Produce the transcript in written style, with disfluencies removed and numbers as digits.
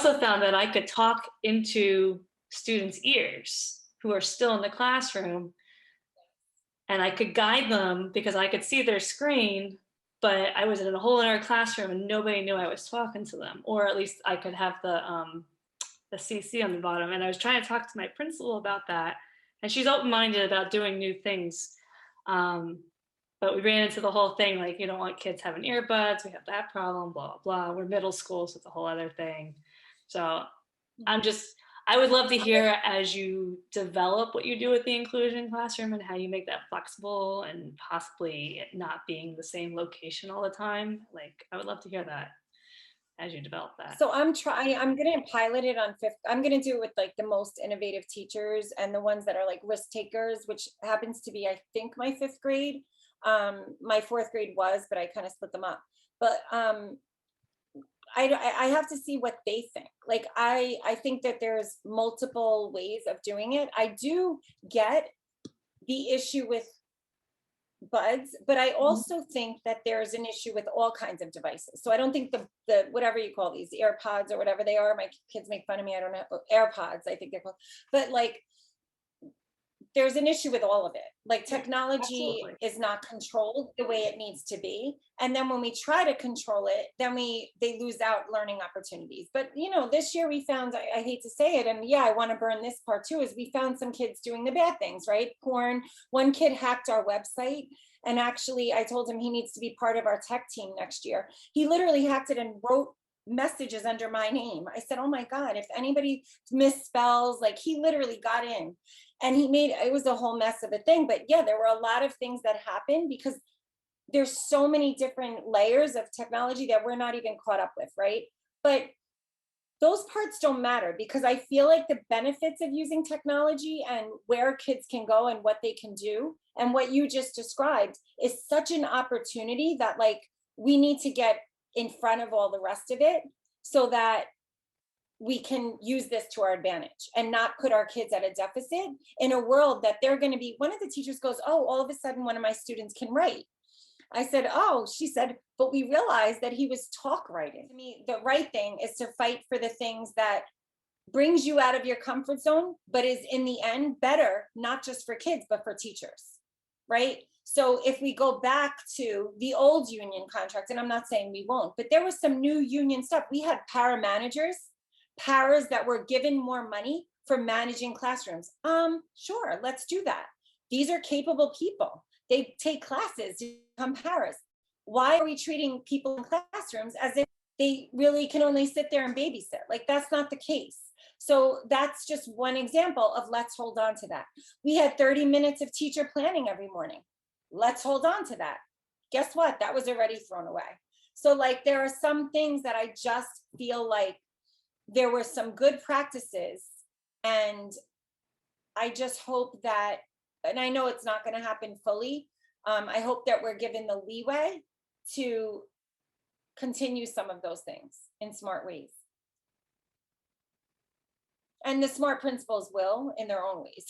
also found that I could talk into students' ears who are still in the classroom, and I could guide them because I could see their screen, but I was in a whole other classroom and nobody knew I was talking to them, or at least I could have the CC on the bottom. And I was trying to talk to my principal about that, and she's open-minded about doing new things. Um, but we ran into the whole thing, like, you don't want kids having earbuds. We have that problem, blah, blah, blah. We're middle school, so it's a whole other thing. So I'm just, I would love to hear as you develop what you do with the inclusion classroom and how you make that flexible and possibly it not being the same location all the time. Like, I would love to hear that as you develop that. So I'm going to pilot it on fifth. I'm going to do it with like the most innovative teachers and the ones that are like risk takers, which happens to be, I think, my fifth grade. My fourth grade was, but I kind of split them up. But I have to see what they think. Like, I think that there's multiple ways of doing it. I do get the issue with buds, but I also think that there's an issue with all kinds of devices. So I don't think the whatever you call these, AirPods or whatever they are, my kids make fun of me, I don't know, AirPods, I think they're called, but like, there's an issue with all of it. Like, technology Absolutely. is not controlled the way it needs to be. And then when we try to control it, then they lose out learning opportunities. But you know, this year we found, I hate to say it, and yeah, I want to burn this part too, is we found some kids doing the bad things, right? Porn. One kid hacked our website. And actually, I told him he needs to be part of our tech team next year. He literally hacked it and wrote messages under my name. I said, oh my God, if anybody misspells, like, he literally got in and he made, it was a whole mess of a thing. But yeah, there were a lot of things that happened because there's so many different layers of technology that we're not even caught up with, right? But those parts don't matter because I feel like the benefits of using technology and where kids can go and what they can do and what you just described is such an opportunity that, like, we need to get in front of all the rest of it so that we can use this to our advantage and not put our kids at a deficit in a world that they're going to be. One of the teachers goes, oh, all of a sudden one of my students can write. I said, oh, she said, but we realized that he was talk writing. To me, the right thing is to fight for the things that brings you out of your comfort zone, but is in the end better, not just for kids, but for teachers, right? So if we go back to the old union contract, and I'm not saying we won't, but there was some new union stuff. We had para managers, paras that were given more money for managing classrooms. Sure, let's do that. These are capable people. They take classes to become paras. Why are we treating people in classrooms as if they really can only sit there and babysit? Like, that's not the case. So that's just one example of let's hold on to that. We had 30 minutes of teacher planning every morning. Let's hold on to that. Guess what? That was already thrown away. So like, there are some things that I just feel like there were some good practices, and I just hope that, and I know it's not going to happen fully. I hope that we're given the leeway to continue some of those things in smart ways. And the smart principals will in their own ways.